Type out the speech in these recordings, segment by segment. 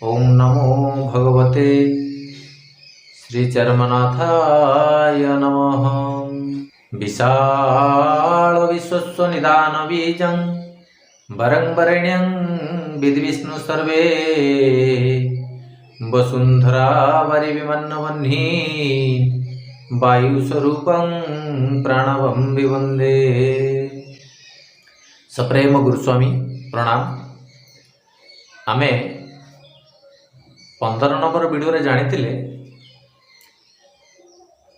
ओम नमो भगवते श्रीचर्मनाथाय नमः। विशाल विश्वस्य निदान बीजं वरं वरेण्यं विधि विष्णु सर्वे वसुंधरा वरिविमन्नवह्नि वायुस्वरूपं प्रणवं विवन्दे। सप्रेम गुरुस्वामी प्रणाम। आमे 15 नंबर वीडियो जानी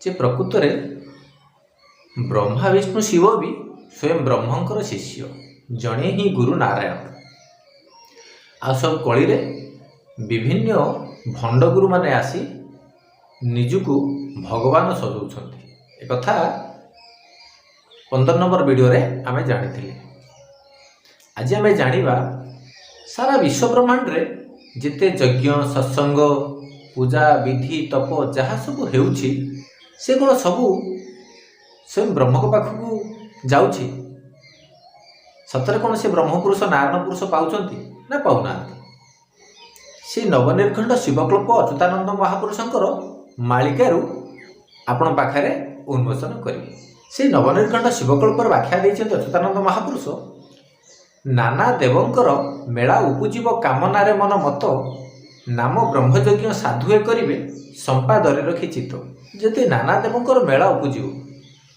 जे प्रकृत में ब्रह्मा विष्णु शिव भी स्वयं ब्रह्मंकर शिष्य जड़े ही गुरु नारायण। आ सब कली रे विभिन्न भंड गुरु माने आसी निजुकु भगवान सजाउछंती। एक कथा 15 नंबर वीडियो रे आमे जानी। आज आमे जानिबा सारा विश्व ब्रह्मांड रे जिते यज्ञ सत्संग पूजा विधि तप जहाँ सब हेउछि से कौन सबू स्वयं ब्रह्म को पाखक जाउछि। सतरे कौन से ब्रह्मपुरुष नारायण पुरुष पाउछंती ना पाउना। से नवनिर्खंड शिवकल्प अच्युतानंद महापुरुषंकर मालिकारु आपण पाखरे उन्मोचन करिवे। से नवनिर्खंड शिवकल्पर व्याख्या दैछन्ति अच्युतानंद महापुरुष। नाना देवंकर मेला उपजीव कामनारे मन मत नाम ब्रह्मयज्ञ साधुए करिवे संपा धरी रखी चित्त। जदि नाना देवंकर मेला उपजीव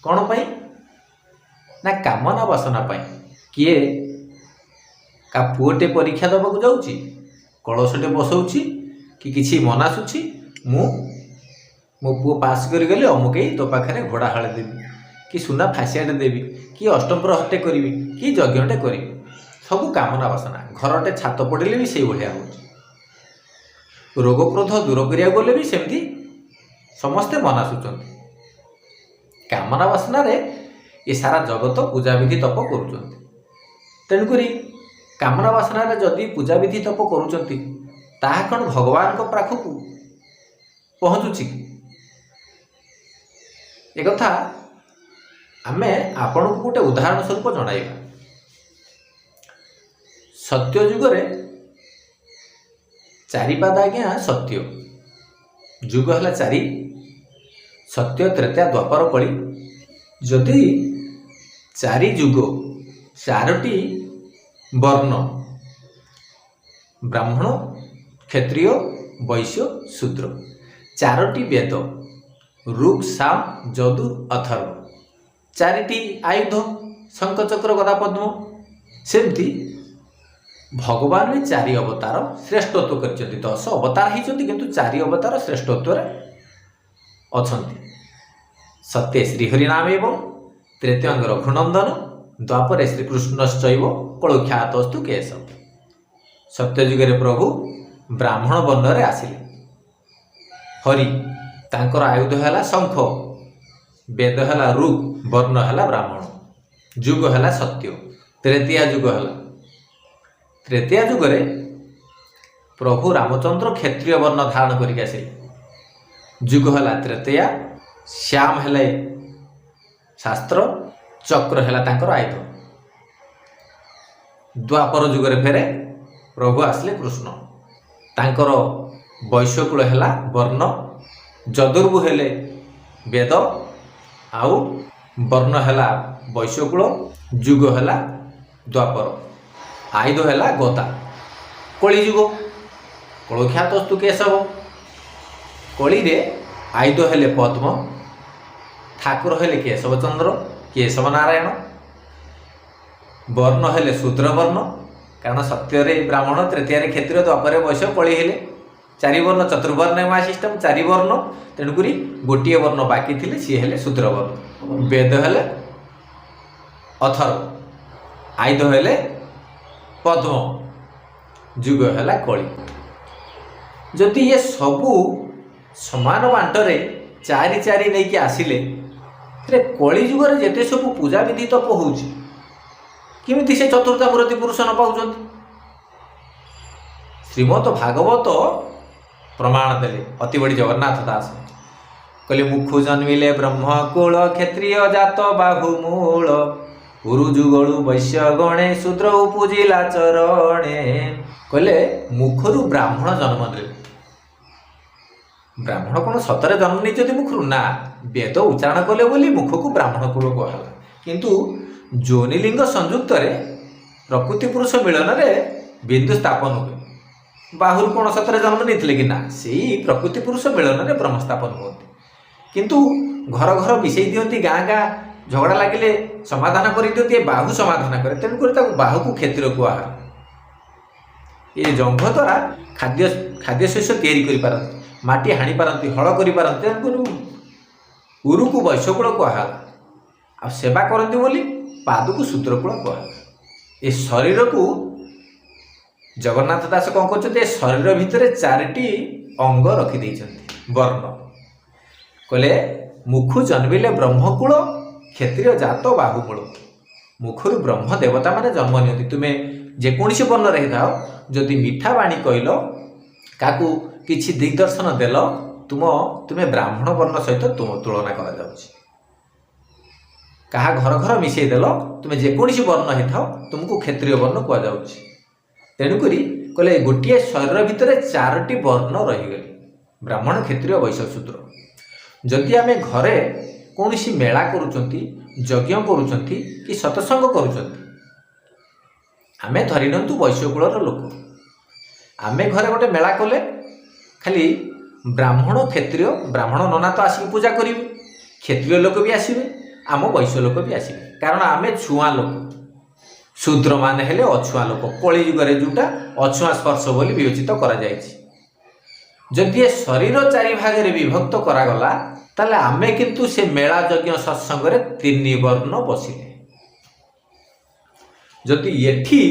कौन पाई ना कामना वासना पाई। किए का पुओटे परीक्षा देवाक जाउची कलशटे बसौची कि किछि मनासुची मो पुओ पास करी गले अमुके तो पाखरे घोड़ा हाले देबी कि सुना फासियाटे देबी कि अष्टप्रहरटे करिवि कि यज्ञटे करिवि। सबू कामना वासना। घरटे छात पड़े भी से भाया हो। रोग क्रोध दूर करिया गले भी सेमती समस्ते मनासुचंती। कामना वासना रे ये सारा जगत पूजा विधि तप करुचंती। तेणुकरी कामना वासना रे जदि पूजा विधि तप करुचंती ताहा कौन भगवान को पाखक पहुँचुची। एक कथा आमे आपण को गोटे उदाहरण स्वरूप जणाइबा। सत्य जुगरे चारिपाद आज्ञा सत्य जुग है चारि सत्य त्रेता द्वापर कली। जदि चारि जुग चारोटी वर्ण ब्राह्मण क्षत्रिय वैश्य शूद्र चारोटी वेद ऋक् साम यजुर अथर्व चारिटी आयुध शंख चक्र गदा पद्म। सेमती भगवान भी चारि अवतार श्रेष्ठत्व करछन्ति। 10 अवतार होइछन्ति किंतु चारि अवतार श्रेष्ठत्व अछन्ति। सत्य श्रीहरि नाम एवं तृतीयांग रघुनंदन द्वापरे श्रीकृष्णश्चैव कलुख्यातस्तु केशव। सत्य जुगरे प्रभु ब्राह्मण वर्ण रे आसिले। हरि तांकर आयुध हैला शंख वेद हैला ऋक् वर्ण हैला ब्राह्मण जुग हैला सत्य। तृतीया जुग हैला तृतीया जुगरे प्रभु रामचंद्र क्षत्रिय वर्ण धारण करके आसिले। जुग हैला तृतीया श्याम हेले शास्त्र चक्र हैला तांकर आयुध। द्वापर जुगरे फेरे प्रभु आसले कृष्ण तांकर वैश्यकुल हैला वर्ण यदुर्भु हेले वेद आउ वर्ण हैला वैश्यकुल जुग हैला द्वापर आयुध हैला गदा। कली जुग कलुख्यातस्तु केशव। कली रे आयुध हेले पद्म ठाकुर हेले केशव चंद्र केशव नारायण वर्ण हेले शूद्र वर्ण कारण सत्य रे ब्राह्मण तृतीय क्षत्रिय द्वापर वैश्य कली हेले चारि वर्ण चतुर्वर्ण सिस्टम चारि वर्ण। तेणुकरी गोटे वर्ण बाकी थिले सी हेले शूद्र वर्ण। वेद हेले अथर्व आयुध हेले पद्म जुग हैला कली। जदि ये सबू समान बांटरे चारि चारि नहीं कि आसिले कली जुगर जेते सबू पूजा विधि तप होउछि किमिति से चतुर्था मूर्ति पुरुष न पाउछन्ति। श्रीमद भागवत प्रमाण देले अति बड़ी जगन्नाथ दास कहले मुखु जन्मिले ब्रह्म कुल क्षत्रिय जात बाहुमूल गुरु जुगलु वैश्य गणे शूद्र पूजिला चरणे କହିଲେ ମୁଖରୁ ବ୍ରାହ୍ମଣ ଜନ୍ମ ନେଲେ। ବ୍ରାହ୍ମଣ କ'ଣ ସତରେ ଜନ୍ମ ନେଇଛନ୍ତି ମୁଖରୁ? ନା, ବେଦ ଉଚ୍ଚାରଣ କଲେ ବୋଲି ମୁଖକୁ ବ୍ରାହ୍ମଣ କୁଳ କୁହାଗଲା। କିନ୍ତୁ ଯୋନିଲିଙ୍ଗ ସଂଯୁକ୍ତରେ ପ୍ରକୃତି ପୁରୁଷ ମିଳନରେ ବିନ୍ଦୁ ସ୍ଥାପନ ହୁଏ। ବାହୁରୁ କ'ଣ ସତରେ ଜନ୍ମ ନେଇଥିଲେ କି? ନା, ସେଇ ପ୍ରକୃତି ପୁରୁଷ ମିଳନରେ ବ୍ରହ୍ମ ସ୍ଥାପନ ହୁଅନ୍ତି। କିନ୍ତୁ ଘର ଘର ମିଶେଇ ଦିଅନ୍ତି, ଗାଁ ଗାଁ ଝଗଡ଼ା ଲାଗିଲେ ସମାଧାନ କରିଦିଅନ୍ତି, ଏ ବାହୁ ସମାଧାନ କରେ। ତେଣୁକରି ତାକୁ ବାହୁକୁ କ୍ଷେତ୍ର କୁହାଗଲା। ଏ ଜଙ୍ଘ ଦ୍ୱାରା ଖାଦ୍ୟଶସ୍ୟ ତିଆରି କରିପାରନ୍ତି, ମାଟି ହାଣିପାରନ୍ତି, ହଳ କରିପାରନ୍ତି। ତେଣୁକରି ଉରୁକୁ ବୈଶ୍ୟକୂଳ କୁହାଗଲା। ଆଉ ସେବା କରନ୍ତି ବୋଲି ପାଦକୁ ଶୂଦ୍ରକୂଳ କୁହାଗଲା। ଏ ଶରୀରକୁ ଜଗନ୍ନାଥ ଦାସ କ'ଣ କରୁଛନ୍ତି? ଏ ଶରୀର ଭିତରେ 4ଟି ଅଙ୍ଗ ରଖିଦେଇଛନ୍ତି, ବର୍ଣ୍ଣ। କହିଲେ ମୁଖୁ ଜନ୍ମିଲେ ବ୍ରହ୍ମକୂଳ, କ୍ଷତ୍ରିୟ ଜାତ ବାହୁମୂଳ। ମୁଖରୁ ବ୍ରହ୍ମ ଦେବତା ମାନେ ଜନ୍ମ ନିଅନ୍ତି। ତୁମେ ଯେକୌଣସି ବର୍ଣ୍ଣରେ ହେଇଥାଅ, ଯଦି ମିଠା ବାଣୀ କହିଲ, କାହାକୁ କିଛି ଦିଗ୍ଦର୍ଶନ ଦେଲ, ତୁମେ ବ୍ରାହ୍ମଣ ବର୍ଣ୍ଣ ସହିତ ତୁଳନା କରାଯାଉଛି। କାହା ଘର ଘର ମିଶେଇ ଦେଲ, ତୁମେ ଯେକୌଣସି ବର୍ଣ୍ଣ ହେଇଥାଅ, ତୁମକୁ କ୍ଷତ୍ରିୟ ବର୍ଣ୍ଣ କୁହାଯାଉଛି। ତେଣୁକରି କହିଲେ ଗୋଟିଏ ଶରୀର ଭିତରେ 4ଟି ବର୍ଣ୍ଣ ରହିଗଲେ, ବ୍ରାହ୍ମଣ, କ୍ଷତ୍ରିୟ, ବୈଶ୍ୟ, ଶୂଦ୍ର। ଯଦି ଆମେ ଘରେ କୌଣସି ମେଳା କରୁଛନ୍ତି, ଯଜ୍ଞ କରୁଛନ୍ତି କି ସତ୍ସଙ୍ଗ କରୁଛନ୍ତି, ଆମେ ଧରି ନିଅନ୍ତୁ ବୈଶ୍ୟକୂଳର ଲୋକ, ଆମେ ଘରେ ଗୋଟେ ମେଳା କଲେ, ଖାଲି ବ୍ରାହ୍ମଣ କ୍ଷତ୍ରିୟ, ବ୍ରାହ୍ମଣ ନନା ତ ଆସିକି ପୂଜା କରିବେ, କ୍ଷତ୍ରିୟ ଲୋକ ବି ଆସିବେ, ଆମ ବୈଶ୍ୟ ଲୋକ ବି ଆସିବେ। କାରଣ ଆମେ ଛୁଆଁ ଲୋକ, ଶୂଦ୍ରମାନେ ହେଲେ ଅଛୁଆଁ ଲୋକ। କଳିଯୁଗରେ ଯେଉଁଟା ଅଛୁଆଁ ସ୍ପର୍ଶ ବୋଲି ବିବେଚିତ କରାଯାଇଛି। ଯଦି ଏ ଶରୀର 4 ଭାଗରେ ବିଭକ୍ତ କରାଗଲା, ତାହେଲେ ଆମେ କିନ୍ତୁ ସେ ମେଳା ଯଜ୍ଞ ସତ୍ସଙ୍ଗରେ 3 ବର୍ଣ୍ଣ ବସିଲେ। ଯଦି ଏଠି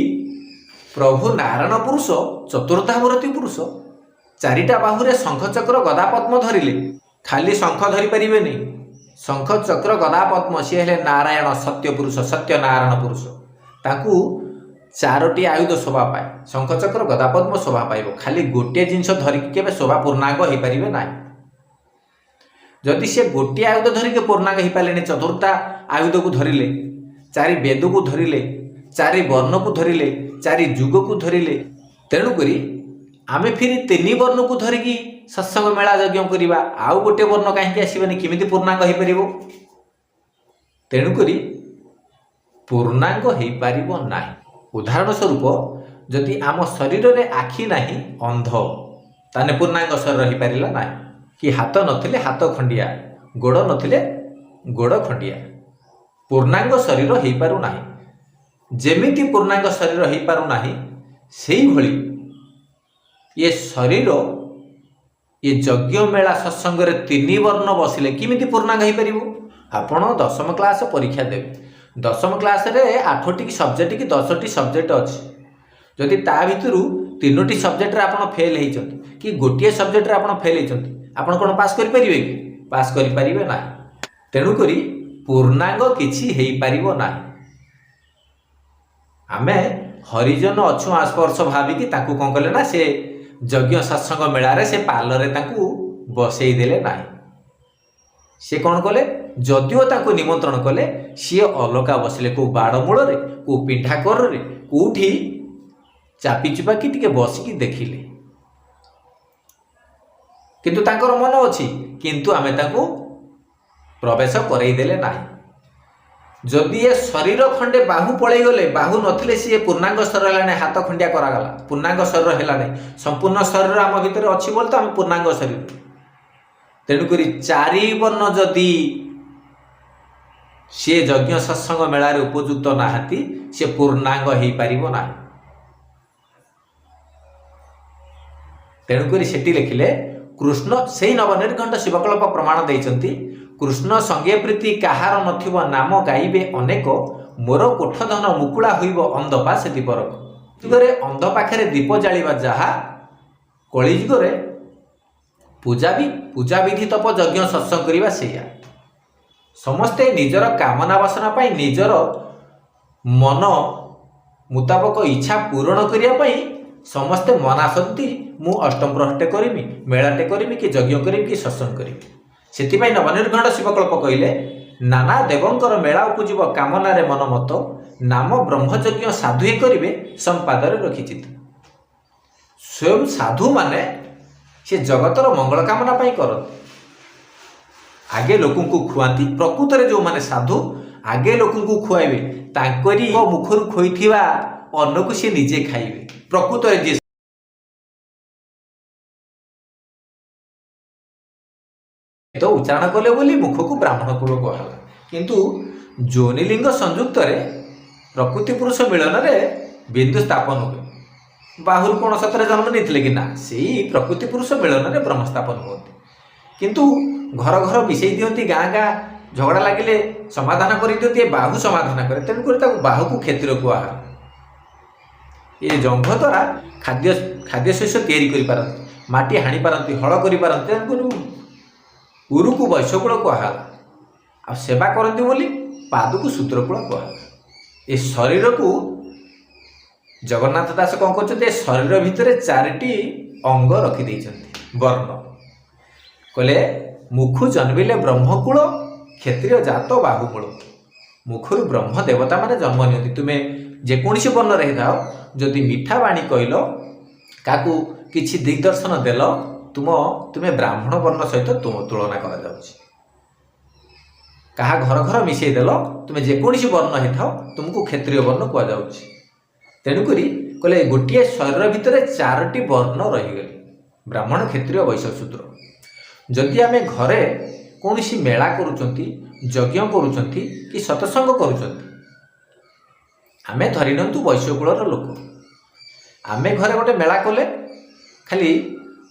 ପ୍ରଭୁ ନାରାୟଣ ପୁରୁଷ, ଚତୁର୍ଦ୍ଧାବର୍ତ୍ତୀ ପୁରୁଷ, 4ଟା ବାହୁରେ ଶଙ୍ଖ ଚକ୍ର ଗଦା ପଦ୍ମ ଧରିଲେ, ଖାଲି ଶଙ୍ଖ ଧରିପାରିବେନି, ଶଙ୍ଖ ଚକ୍ର ଗଦା ପଦ୍ମ, ସିଏ ହେଲେ ନାରାୟଣ ସତ୍ୟ ପୁରୁଷ, ସତ୍ୟ ନାରାୟଣ ପୁରୁଷ। ତାକୁ 4ଟି ଆୟୁଧ ଶୋଭା ପାଏ, ଶଙ୍ଖ ଚକ୍ର ଗଦା ପଦ୍ମ ଶୋଭା ପାଇବ। ଖାଲି ଗୋଟିଏ ଜିନିଷ ଧରିକି କେବେ ଶୋଭା ପୂର୍ଣ୍ଣାଙ୍ଗ ହେଇପାରିବେ ନାହିଁ। ଯଦି ସେ ଗୋଟିଏ ଆୟୁଧ ଧରିକି ପୂର୍ଣ୍ଣାଙ୍ଗ ହେଇପାରିଲେନି, 4ଟା ଆୟୁଧକୁ ଧରିଲେ, 4 ବେଦକୁ ଧରିଲେ, 4 ବର୍ଣ୍ଣକୁ ଧରିଲେ, 4 ଯୁଗକୁ ଧରିଲେ, ତେଣୁକରି ଆମେ ଫିରି 3 ବର୍ଣ୍ଣକୁ ଧରିକି ସତ୍ସଙ୍ଗ ମେଳା ଯଜ୍ଞ କରିବା, ଆଉ ଗୋଟିଏ ବର୍ଣ୍ଣ କାହିଁକି ଆସିବନି? କେମିତି ପୂର୍ଣ୍ଣାଙ୍ଗ ହେଇପାରିବ? ତେଣୁକରି ପୂର୍ଣ୍ଣାଙ୍ଗ ହେଇପାରିବ ନାହିଁ। ଉଦାହରଣ ସ୍ୱରୂପ, ଯଦି ଆମ ଶରୀରରେ ଆଖି ନାହିଁ, ଅନ୍ଧ, ତାହେଲେ ପୂର୍ଣ୍ଣାଙ୍ଗ ଶରୀର ହେଇପାରିଲା ନାହିଁ। କି ହାତ ନଥିଲେ ହାତ ଖଣ୍ଡିଆ, ଗୋଡ଼ ନଥିଲେ ଗୋଡ଼ ଖଣ୍ଡିଆ, ପୂର୍ଣ୍ଣାଙ୍ଗ ଶରୀର ହେଇପାରୁନାହିଁ। ଯେମିତି ପୂର୍ଣ୍ଣାଙ୍ଗ ଶରୀର ହେଇପାରୁନାହିଁ, ସେଇଭଳି ଏ ଶରୀର, ଏ ଯଜ୍ଞ ମେଳା ସତ୍ସଙ୍ଗରେ 3 ବର୍ଣ୍ଣ ବସିଲେ କେମିତି ପୂର୍ଣ୍ଣାଙ୍ଗ ହେଇପାରିବ? ଆପଣ 10ମ କ୍ଲାସ ପରୀକ୍ଷା ଦେବେ। 10ମ କ୍ଲାସରେ 8ଟି ସବଜେକ୍ଟ କି 10ଟି ସବଜେକ୍ଟ ଅଛି। ଯଦି ତା ଭିତରୁ 3ଟି ସବଜେକ୍ଟରେ ଆପଣ ଫେଲ୍ ହେଇଛନ୍ତି, କି ଗୋଟିଏ ସବଜେକ୍ଟରେ ଆପଣ ଫେଲ୍ ହେଇଛନ୍ତି, ଆପଣ କ'ଣ ପାସ୍ କରିପାରିବେ କି? ପାସ୍ କରିପାରିବେ ନାହିଁ। ତେଣୁକରି ପୂର୍ଣ୍ଣାଙ୍ଗ କିଛି ହେଇପାରିବ ନାହିଁ। ଆମେ ହରିଜନ ଅଛୁଆଁ ସ୍ପର୍ଶ ଭାବିକି ତାଙ୍କୁ କ'ଣ କଲେ ନା, ସେ ଯଜ୍ଞ ସତ୍ସଙ୍ଗ ମେଳାରେ ସେ ପାଲରେ ତାଙ୍କୁ ବସେଇ ଦେଲେ ନାହିଁ। ସେ କ'ଣ କଲେ? ଯଦିଓ ତାଙ୍କୁ ନିମନ୍ତ୍ରଣ କଲେ, ସିଏ ଅଲଗା ବସିଲେ, କେଉଁ ବାଡ଼ ମୂଳରେ, କେଉଁ ପିଣ୍ଢା କରରେ, କେଉଁଠି ଚାପି ଚୁପାକି ଟିକେ ବସିକି ଦେଖିଲେ। କିନ୍ତୁ ତାଙ୍କର ମନ ଅଛି, କିନ୍ତୁ ଆମେ ତାଙ୍କୁ ପ୍ରବେଶ କରେଇ ଦେଲେ ନାହିଁ। ଯଦି ଏ ଶରୀର ଖଣ୍ଡେ ବାହୁ ପଳେଇଗଲେ, ବାହୁ ନଥିଲେ ସିଏ ପୂର୍ଣ୍ଣାଙ୍ଗ ଶରୀର ହେଲା ନାହିଁ, ହାତ ଖଣ୍ଡିଆ କରାଗଲା, ପୂର୍ଣ୍ଣାଙ୍ଗ ଶରୀର ହେଲା ନାହିଁ। ସମ୍ପୂର୍ଣ୍ଣ ଶରୀର ଆମ ଭିତରେ ଅଛି ବୋଲି ତ ଆମେ ପୂର୍ଣ୍ଣାଙ୍ଗ ଶରୀର। ତେଣୁକରି 4 ବର୍ଣ୍ଣ ଯଦି ସିଏ ଯଜ୍ଞ ସତ୍ସଙ୍ଗ ମେଳାରେ ଉପଯୁକ୍ତ ନାହାନ୍ତି, ସେ ପୂର୍ଣ୍ଣାଙ୍ଗ ହେଇପାରିବ ନାହିଁ। ତେଣୁକରି ସେଠି ଲେଖିଲେ, କୃଷ୍ଣ ସେଇ ନବନିର୍ଘଣ୍ଟ ଶିବକଳ୍ପ ପ୍ରମାଣ ଦେଇଛନ୍ତି, କୃଷ୍ଣ ସଙ୍ଗେ ପ୍ରୀତି କାହାର ନଥିବ, ନାମ ଗାଇବେ ଅନେକ, ମୋର କୋଠଧନ ମୁକୁଳା ହୋଇବ ଅନ୍ଧ ପାଶେ ଦୀପରକ। ଯୁଗରେ ଅନ୍ଧ ପାଖରେ ଦୀପ ଜାଳିବା ଯାହା, କଳିଯୁଗରେ ପୂଜାବିଧି ତପ ଯଜ୍ଞ ସତ୍ସଙ୍ଗ କରିବା ସେଇଆ। ସମସ୍ତେ ନିଜର କାମନା ବାସନା ପାଇଁ, ନିଜର ମନ ମୁତାବକ ଇଚ୍ଛା ପୂରଣ କରିବା ପାଇଁ ସମସ୍ତେ ମନାସନ୍ତି, ମୁଁ ଅଷ୍ଟପ୍ରହରଟେ କରିବି, ମେଳାଟେ କରିବି, କି ଯଜ୍ଞ କରିବି, କି ସତ୍ସଙ୍ଗ କରିବି। ସେଥିପାଇଁ ନବନିର୍ଘଣ୍ଟ ଶିବକଳ୍ପ କହିଲେ, ନାନା ଦେବଙ୍କର ମେଳା ଉପୁଜିବ କାମନାରେ ମନମତ, ନାମ ବ୍ରହ୍ମଯଜ୍ଞ ସାଧୁଏ କରିବେ ସମ୍ପାଦରେ ରଖିଚିତ। स्वयं साधु माने से जगतर मंगल कामना पाई करती। आगे लोक को खुआती। प्रकृत में जो माने साधु आगे लोक को खुआइबे तांकरी मुखर खोईथिबा अन्न को सी निजे खाइबे। प्रकृत में जे तो उच्चारण कले बोली मुख को ब्राह्मण कुल कहला। किंतु जोनिलिंग संयुक्त प्रकृति पुरुष मिलन में बिंदु स्थापन हुए। बाहुर कौन सतरे जन्म नहीं कि ना, से प्रकृति पुरुष मिलन में ब्रह्म स्थापन होती। किंतु घर घर मिसई दियंती, गाँ गाँ झगड़ा लगिले समाधान कर दियंती, बाहु समाधान करे। तेणुक बाहु को क्षेत्र कुआ। ये जंघ द्वारा खाद्य खाद्य शस्य तैयारी कर पारती, माटी हाणी पारती, हल कर पारती। उरु को वैश्यकूल कहला। आ सेवा करती बोली पाद को सूत्रकूल कहला। ये शरीर को जगन्नाथ दास कौन कर शरीर भितर 4टी अंग रखिदे वर्ण कहले मुखु जन्मिले ब्रह्मकूल क्षत्रिय जात बाहुमूल। मुखर ब्रह्म देवता माने जन्म नियंती। तुम्हें जेकोसी वर्ण रही था जदि मीठा बाणी कहल काकू किछि दिग्दर्शन देल तुम्हें ब्राह्मण वर्ण सहित तुलना करा जाउछि। कहा घर घर मिसई देल तुम्हें जेकोसी वर्ण होता तुमको क्षत्रिय वर्ण कह जाउछि। तेणुक कहले गोटे शरीर भितर 4टी वर्ण रहीगले ब्राह्मण क्षत्रिय वैश्य शूद्र। जदि आम घरे कौन सी मेला करुँच यज्ञ करुँच कि सत्संग करुँच, आम धरी नियंतु वैश्यकूलर लोक आम घरे गोटे मेला कले खाली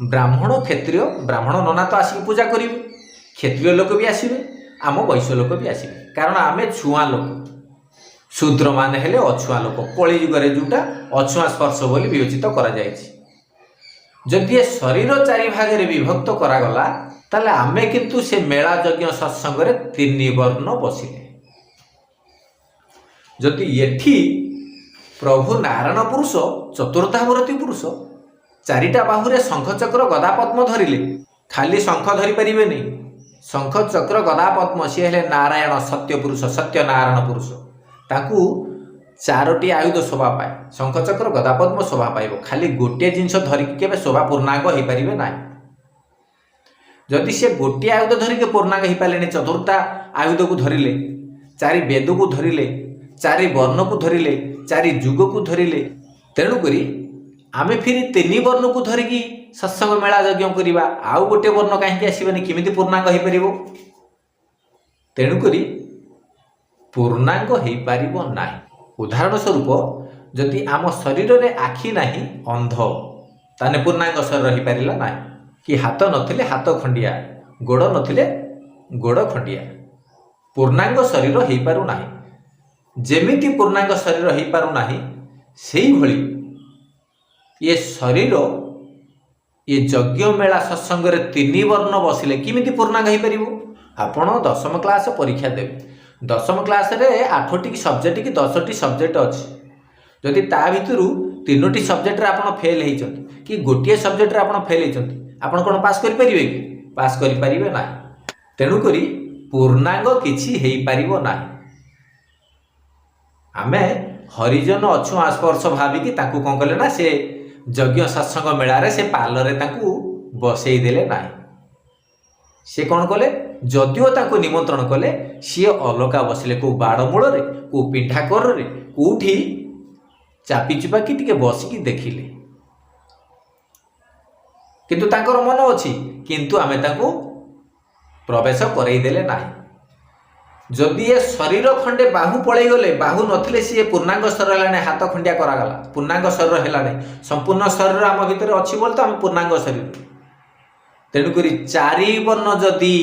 ब्राह्मण क्षत्रिय ब्राह्मण नना तो आसिक पूजा करेंगे, क्षत्रिय लोक भी आसवे, आम वैश्य लोक भी आसवे। कारण आम छुआ लोक, शूद्र माने हेले अछुआ लोक। कली जुगरे जोटा अछुआ स्पर्श बोली विवेचित करा जायछि। जदि ये शरीर 4 भाग विभक्त करागला ताले आमे किंतु से मेला यज्ञ सत्संग 3 वर्ण बसिले। जदि येठी प्रभु नारायण पुरुष चतुर्थामूर्ति पुरुष 4टा बाहुरे शंख चक्र गदा पद्म धरिले, खाली शंख धरी पारिबे नहीं, शंख चक्र गदा पद्म सी हेले नारायण सत्य पुरुष, सत्य नारायण पुरुष। ताकू 4टी आयुध शोभा पाए, शंख चक्र गदा पद्म शोभा पाइब। खाली गोटे जिनस धरिक केबे शोभा पूर्णांग हो पारिबे नाही। जदि से गोटे आयुध धरिक पूर्णांग हो पारे, चतुर्था आयुध को धरिले, 4 वेद को धरिले, 4 वर्ण को धरिले, 4 जुग को धरिले। तेणुकरी आमे फिर 3 वर्ण को धरिकी सत्संग मेला यज्ञ करवा, आउ गोटे वर्ण कहीं आसबनी, केमिति पूर्णांग हो पारिबो? तेणुकरी पूर्णांग हो पारिबो नाही। उदाहरण स्वरूप जदि आम शरीर में आखि नहीं अंध ताने पूर्णांग शरीर हो पारा ना, कि हाथ नथिले हाथ खंडिया, गोड़ नथिले गोड़ खंडिया, पूर्णांग शरीर हो पारु नाही। जेमिति पूर्णांग शरीर हो पारु नाही सेही भली ये शरीर ये यज्ञ मेला सत्संग 3 वर्ण बसिले किमिति पूर्णांग हो पारिबो? आपण 10वीं क्लास परीक्षा देवे, 10वीं क्लास रे 8टी सब्जेक्ट कि 10टी सब्जेक्ट अच्छी। जदि ता भितर 3टी सब्जेक्ट आपण फेल होइछंती कि गोटे सब्जेक्ट रे आपण फेल होइछंती, आपण कोन पास करि परिबे कि? पास करि परिबे नाही। तेणु करी पूर्णांग किछि हेइ परिबो नाही। आमे हरिजन अछु आस्पर्श भाविकी ताकू कोन कले ना, से यज्ञ सत्संग मेला रे से पालरे ताकू बसई देले नाही। से कौन कले, जदिओ ताको निमंत्रण कले सी अलगा बसिले, को बाड़ मूल रे, को पिंठा कर रे, कोठी चापी चुपा कि टिके बसिकी देखिले, किंतु तांकर मन अछि, किंतु आमे ताको प्रवेश करई देले नाही। जदि ये शरीर खंडे बाहु पळई गले, बाहु नथिले सी पूर्णांग शरीर हेलाने, हाथ खंडिया करागला, पूर्णांग शरीर हेलाने, संपूर्ण शरीर आम भितर अछि बोल तो आम पूर्णांग शरीर। तेणुक 4 वर्ण जदि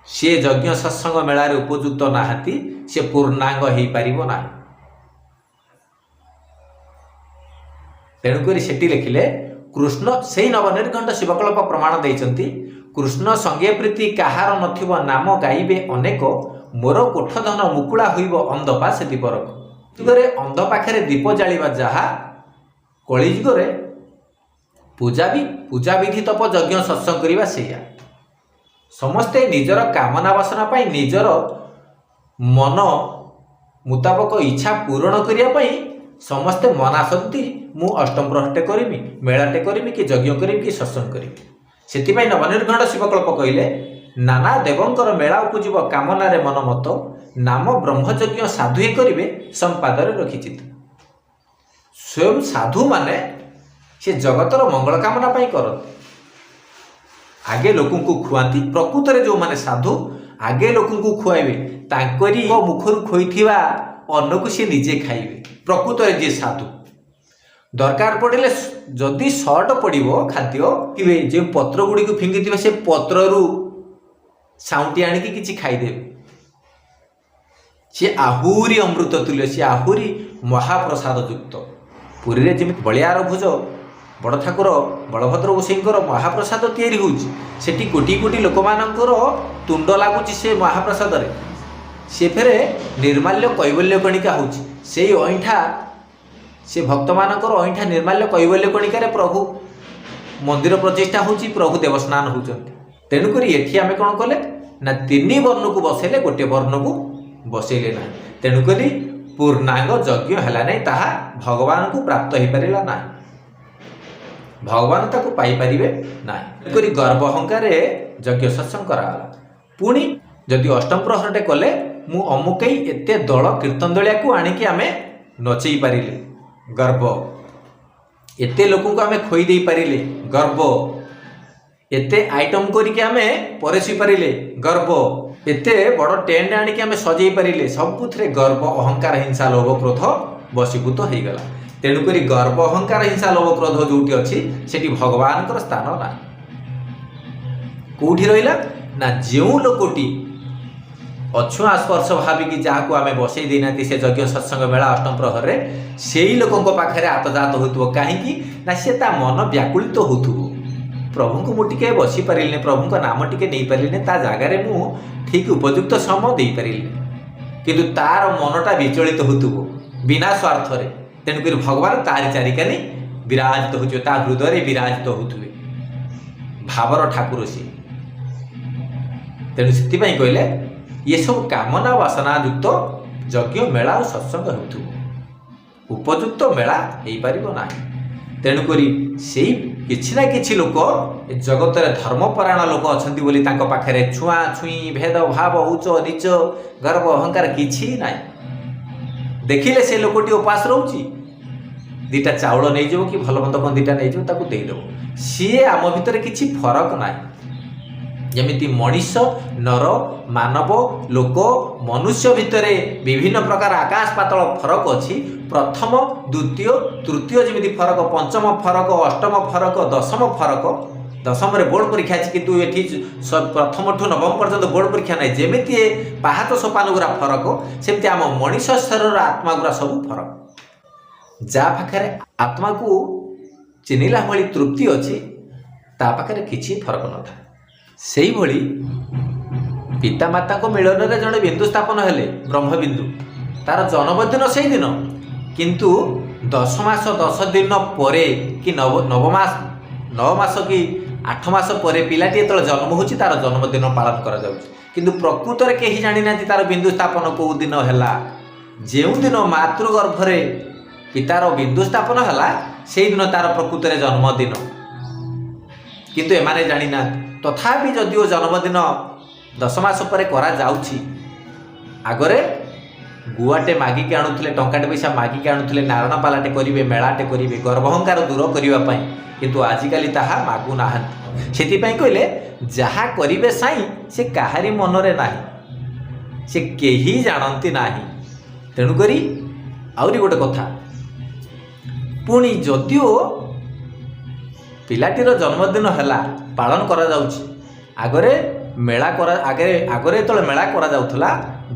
सी यज्ञ सत्संग मेला उपयुक्त नाहांती, से पूर्णांग हो पारिबो नाही। तेणुक सेठी लिखिले कृष्ण से नवनिर्घंट शिवकल्प प्रमाण देइचंती, कृष्ण संगे प्रीति काहार नथिब नाम गाइबे अनेक, मोर कोठधन मुकुला होइब अंधपा से दीपरक। जुगरे अंध पाखरे दीप जालिबा जहा, कली जुगरे पूजा विधि तप यज्ञ सत्संग करिबा सेया। समस्ते निजर कामना वासना पाई, निजर मन मुताबक इच्छा पूरण करिया पाई ସମସ୍ତେ ମନାସନ୍ତି ମୁଁ ଅଷ୍ଟମ ପ୍ରହରଟେ କରିମି, ମେଳାଟେ କରିମି, କି ଯଜ୍ଞ କରିମି, କି ସତ୍ସଙ୍ଗ କରିମି। ସେଥିପାଇଁ ନବନିର୍ଘଣ୍ଟ ଶିବକଳ୍ପ କହିଲେ ନାନା ଦେବଙ୍କର ମେଳା ଉପୁଜିବ କାମନାରେ ମନ ମତ, ନାମ ବ୍ରହ୍ମଯଜ୍ଞ ସାଧୁଏ କରିବେ ସମ୍ପାଦରେ ରଖିଚିତ। ସ୍ୱୟଂ ସାଧୁମାନେ ସେ ଜଗତର ମଙ୍ଗଳ କାମନା ପାଇଁ କରନ୍ତି। ଆଗେ ଲୋକଙ୍କୁ ଖୁଆନ୍ତି। ପ୍ରକୃତରେ ଯେଉଁମାନେ ସାଧୁ ଆଗେ ଲୋକଙ୍କୁ ଖୁଆଇବେ, ତାଙ୍କରି ମୁଖରୁ ଖୋଇଥିବା ଅନ୍ନକୁ ସେ ନିଜେ ଖାଇବେ। ପ୍ରକୃତରେ ଯିଏ ସାଧୁ, ଦରକାର ପଡ଼ିଲେ ଯଦି ସର୍ଟ ପଡ଼ିବ ଖାଦ୍ୟ, ଯେଉଁ ପତ୍ର ଗୁଡ଼ିକୁ ଫିଙ୍ଗିଥିବେ ସେ ପତ୍ରରୁ ସାଉଁଟି ଆଣିକି କିଛି ଖାଇଦେବେ। ସିଏ ଆହୁରି ଅମୃତ ତୁଲ୍ୟ, ସିଏ ଆହୁରି ମହାପ୍ରସାଦ ଯୁକ୍ତ। ପୁରୀରେ ଯେମିତି ବଳିଆର ଭୁଜ ବଡ଼ ଠାକୁର ବଳଭଦ୍ର ଗୋସାଇଁଙ୍କର ମହାପ୍ରସାଦ ତିଆରି ହେଉଛି, ସେଠି କୋଟି କୋଟି ଲୋକମାନଙ୍କର ତୁଣ୍ଡ ଲାଗୁଛି ସେ ମହାପ୍ରସାଦରେ। ସେ ଫେରେ ନିର୍ମାଲ୍ୟ କୈବଲ୍ୟ କଣିକା ହେଉଛି। ସେଇ ଅଇଁଠା, ସେ ଭକ୍ତମାନଙ୍କର ଅଇଁଠା ନିର୍ମାଲ୍ୟ କୈବଲ୍ୟ କଣିକାରେ ପ୍ରଭୁ ମନ୍ଦିର ପ୍ରତିଷ୍ଠା ହେଉଛି, ପ୍ରଭୁ ଦେବସ୍ନାନ ହେଉଛନ୍ତି। ତେଣୁକରି ଏଠି ଆମେ କ'ଣ କଲେ ନା ତିନି ବର୍ଣ୍ଣକୁ ବସେଇଲେ, ଗୋଟିଏ ବର୍ଣ୍ଣକୁ ବସେଇଲେ ନାହିଁ। ତେଣୁକରି ପୂର୍ଣ୍ଣାଙ୍ଗ ଯଜ୍ଞ ହେଲା ନାହିଁ, ତାହା ଭଗବାନଙ୍କୁ ପ୍ରାପ୍ତ ହୋଇପାରିଲା ନାହିଁ, ଭଗବାନ ତାକୁ ପାଇପାରିବେ ନାହିଁ। ତେଣୁକରି ଗର୍ବ ଅହଙ୍କାରରେ ଯଜ୍ଞ ସତ୍ସଙ୍ଗ କରାଗଲା। ପୁଣି ଯଦି ଅଷ୍ଟମ ପ୍ରହରଟେ କଲେ ମୁଁ ଅମୁକେଇ ଏତେ ଦଳ କୀର୍ତ୍ତନ ଦଳିଆକୁ ଆଣିକି ଆମେ ନଚେଇ ପାରିଲେ, ଗର୍ବ। ଏତେ ଲୋକଙ୍କୁ ଆମେ ଖୋଇ ଦେଇ ପାରିଲେ, ଗର୍ବ। ଏତେ ଆଇଟମ କରିକି ଆମେ ପରସି ପାରିଲେ, ଗର୍ବ। ଏତେ ବଡ଼ ଟେଣ୍ଟ ଆଣିକି ଆମେ ସଜେଇ ପାରିଲେ, ସବୁଥିରେ ଗର୍ବ ଅହଙ୍କାର ହିଂସା ଲୋଭ କ୍ରୋଧ ବଶୀଭୂତ ହେଇଗଲା। ତେଣୁକରି ଗର୍ବ ଅହଙ୍କାର ହିଂସା ଲୋଭ କ୍ରୋଧ ଯେଉଁଠି ଅଛି ସେଠି ଭଗବାନଙ୍କର ସ୍ଥାନ ନାହିଁ। କେଉଁଠି ରହିଲା ନା ଯେଉଁ ଲୋକଟି ଅଛୁଆଁ ସ୍ପର୍ଶ ଭାବିକି ଯାହାକୁ ଆମେ ବସେଇ ଦେଇନାହାନ୍ତି ସେ ଯଜ୍ଞ ସତ୍ସଙ୍ଗ ମେଳା ଅଷ୍ଟମ ପ୍ରହରରେ, ସେଇ ଲୋକଙ୍କ ପାଖରେ ଆତଜାତ ହେଉଥିବ। କାହିଁକି ନା ସେ ତା ମନ ବ୍ୟାକୁଳିତ ହେଉଥିବ, ପ୍ରଭୁଙ୍କୁ ମୁଁ ଟିକେ ବସିପାରିଲିନି, ପ୍ରଭୁଙ୍କ ନାମ ଟିକେ ନେଇପାରିଲିନି, ତା ଜାଗାରେ ମୁଁ ଠିକ୍ ଉପଯୁକ୍ତ ସମୟ ଦେଇପାରିଲିନି। କିନ୍ତୁ ତାର ମନଟା ବିଚଳିତ ହେଉଥିବ ବିନା ସ୍ୱାର୍ଥରେ। ତେଣୁକରି ଭଗବାନ ତାରି ଚାରିକାନି ବିରାଜିତ ହେଉଥିବେ, ତା ହୃଦୟରେ ବିରାଜିତ ହେଉଥିବେ, ଭାବର ଠାକୁର ସିଏ। ତେଣୁ ସେଥିପାଇଁ କହିଲେ ଏସବୁ କାମନା ବାସନା ଯୁକ୍ତ ଯଜ୍ଞ ମେଳା ଆଉ ସତ୍ସଙ୍ଗ ହେଉଥିବ, ଉପଯୁକ୍ତ ମେଳା ହେଇପାରିବ ନାହିଁ। ତେଣୁକରି ସେଇ କିଛି ନା କିଛି ଲୋକ ଏ ଜଗତରେ ଧର୍ମପରାୟଣ ଲୋକ ଅଛନ୍ତି ବୋଲି ତାଙ୍କ ପାଖରେ ଛୁଆଁ ଛୁଇଁ ଭେଦ ଭାବ ଉଚ୍ଚ ନିଚ ଗର୍ବ ଅହଙ୍କାର କିଛି ନାହିଁ। ଦେଖିଲେ ସେ ଲୋକଟି ଉପାସ ରହୁଛି, ଦୁଇଟା ଚାଉଳ ନେଇଯିବ କି ଭଲ ମନ୍ଦ କ'ଣ ଦୁଇଟା ନେଇଯିବ, ତାକୁ ଦେଇଦେବ। ସିଏ ଆମ ଭିତରେ କିଛି ଫରକ ନାହିଁ। ଯେମିତି ମଣିଷ ନର ମାନବ ଲୋକ ମନୁଷ୍ୟ ଭିତରେ ବିଭିନ୍ନ ପ୍ରକାର ଆକାଶ ପାତଳ ଫରକ ଅଛି। ପ୍ରଥମ ଦ୍ୱିତୀୟ ତୃତୀୟ ଯେମିତି ଫରକ, ପଞ୍ଚମ ଫରକ, ଅଷ୍ଟମ ଫରକ, ଦଶମ ଫରକ। ଦଶମରେ ବୋର୍ଡ଼ ପରୀକ୍ଷା ଅଛି, କିନ୍ତୁ ଏଠି ପ୍ରଥମଠୁ ନବମ ପର୍ଯ୍ୟନ୍ତ ବୋର୍ଡ଼ ପରୀକ୍ଷା ନାହିଁ। ଯେମିତି ପାହାଚ ସୋପାନ ଗୁରା ଫରକ, ସେମିତି ଆମ ମଣିଷ ଶରୀରର ଆତ୍ମା ଗୁରା ସବୁ ଫରକ। ଯାହା ପାଖରେ ଆତ୍ମାକୁ ଚିହ୍ନିଲା ଭଳି ତୃପ୍ତି ଅଛି, ତା ପାଖରେ କିଛି ଫରକ ନଥାଏ। ସେଇଭଳି ପିତାମାତାଙ୍କ ମିଳନରେ ଜଣେ ବିନ୍ଦୁ ସ୍ଥାପନ ହେଲେ, ବ୍ରହ୍ମବିନ୍ଦୁ, ତାର ଜନ୍ମଦିନ ସେଇଦିନ, କିନ୍ତୁ 10 ମାସ 10 ଦିନ ପରେ କି 9 ମାସ କି 8 ମାସ ପରେ ପିଲାଟି ଯେତେବେଳେ ଜନ୍ମ ହେଉଛି ତାର ଜନ୍ମଦିନ ପାଳନ କରାଯାଉଛି। କିନ୍ତୁ ପ୍ରକୃତରେ କେହି ଜାଣିନାହାନ୍ତି ତାର ବିନ୍ଦୁ ସ୍ଥାପନ କେଉଁ ଦିନ ହେଲା। ଯେଉଁଦିନ ମାତୃଗର୍ଭରେ ପିତାର ବିନ୍ଦୁ ସ୍ଥାପନ ହେଲା ସେଇଦିନ ତାର ପ୍ରକୃତରେ ଜନ୍ମଦିନ, କିନ୍ତୁ ଏମାନେ ଜାଣିନାହାନ୍ତି। ତଥାପି ଯଦିଓ ଜନ୍ମଦିନ 10 ମାସ ପରେ କରାଯାଉଛି, ଆଗରେ ଗୁଆଟେ ମାଗିକି ଆଣୁଥିଲେ, ଟଙ୍କାଟେ ପଇସା ମାଗିକି ଆଣୁଥିଲେ, ନାରଣ ପାଲାଟେ କରିବେ, ମେଳାଟେ କରିବେ, ଗର୍ଭହଙ୍କାର ଦୂର କରିବା ପାଇଁ। କିନ୍ତୁ ଆଜିକାଲି ତାହା ମାଗୁନାହାନ୍ତି। ସେଥିପାଇଁ କହିଲେ ଯାହା କରିବେ ସାଇଁ ସେ କାହାରି ମନରେ ନାହିଁ, ସେ କେହି ଜାଣନ୍ତି ନାହିଁ। ତେଣୁକରି ଆହୁରି ଗୋଟେ କଥା, ପୁଣି ଯଦିଓ ପିଲାଟିର ଜନ୍ମଦିନ ହେଲା ପାଳନ କରାଯାଉଛି, ଆଗରେ ଯେତେବେଳେ ମେଳା କରାଯାଉଥିଲା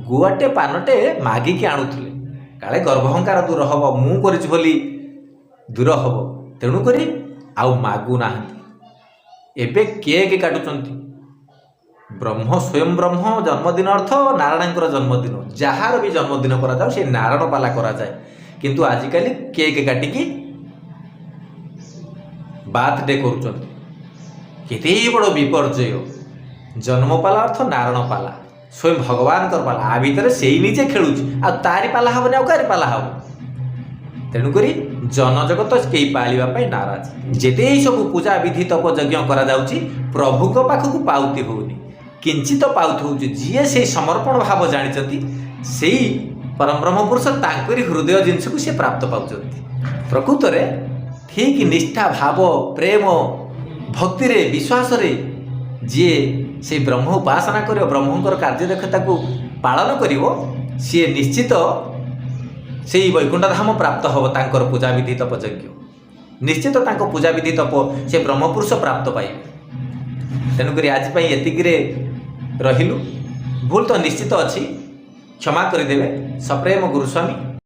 ଗୁଆଟେ ପାନଟେ ମାଗିକି ଆଣୁଥିଲେ, କାଳେ ଗର୍ଭହଙ୍କାର ଦୂର ହେବ, ମୁଁ କରିଛି ବୋଲି ଦୂର ହେବ। ତେଣୁକରି ଆଉ ମାଗୁନାହାନ୍ତି। ଏବେ କେକ୍ କାଟୁଛନ୍ତି। ସ୍ୱୟଂ ବ୍ରହ୍ମ ଜନ୍ମଦିନ ଅର୍ଥ ନାରାୟଣଙ୍କର ଜନ୍ମଦିନ। ଯାହାର ବି ଜନ୍ମଦିନ କରାଯାଉ ସେ ନାରାୟଣ ପାଲା କରାଯାଏ, କିନ୍ତୁ ଆଜିକାଲି କେକ୍ କାଟିକି ବାର୍ଥଡେ କରୁଛନ୍ତି। କେତେ ବଡ଼ ବିପର୍ଯ୍ୟୟ। ଜନ୍ମପାଲା ଅର୍ଥ ନାରାୟଣ ପାଲା, ସ୍ୱୟଂ ଭଗବାନଙ୍କର ପାଲା। ଆ ଭିତରେ ସେଇ ନିଜେ ଖେଳୁଛି, ଆଉ ତାରି ପାଲା ହେବନି ଆଉ କାହାରି ପାଲା ହେବ। ତେଣୁକରି ଜନଜଗତ କେହି ପାଳିବା ପାଇଁ ନାରାଜ। ଯେତେ ଏହି ସବୁ ପୂଜା ବିଧି ତପ ଯଜ୍ଞ କରାଯାଉଛି ପ୍ରଭୁଙ୍କ ପାଖକୁ ପାଉତି ହେଉନି, କିଞ୍ଚିତ ପାଉତି ହେଉଛି। ଯିଏ ସେଇ ସମର୍ପଣ ଭାବ ଜାଣିଛନ୍ତି ସେଇ ପରବ୍ରହ୍ମ ପୁରୁଷ ତାଙ୍କରି ହୃଦୟ ଜିନିଷକୁ ସେ ପ୍ରାପ୍ତ ପାଉଛନ୍ତି। ପ୍ରକୃତରେ ଠିକ୍ ନିଷ୍ଠା ଭାବ ପ୍ରେମ ଭକ୍ତିରେ ବିଶ୍ୱାସରେ ଯିଏ ସେଇ ବ୍ରହ୍ମ ଉପାସନା କରିବ, ବ୍ରହ୍ମଙ୍କର କାର୍ଯ୍ୟଦକ୍ଷତାକୁ ପାଳନ କରିବ, ସିଏ ନିଶ୍ଚିତ ସେଇ ବୈକୁଣ୍ଠ ଧାମ ପ୍ରାପ୍ତ ହେବ। ତାଙ୍କର ପୂଜାବିଧି ତପ ଯଜ୍ଞ ନିଶ୍ଚିତ ତାଙ୍କ ପୂଜାବିଧି ତପ ସେ ବ୍ରହ୍ମପୁରୁଷ ପ୍ରାପ୍ତ ପାଇବେ। ତେଣୁକରି ଆଜି ପାଇଁ ଏତିକିରେ ରହିଲୁ। ଭୁଲ ତ ନିଶ୍ଚିତ ଅଛି, କ୍ଷମା କରିଦେବେ। ସପ୍ରେମ ଗୁରୁସ୍ୱାମୀ।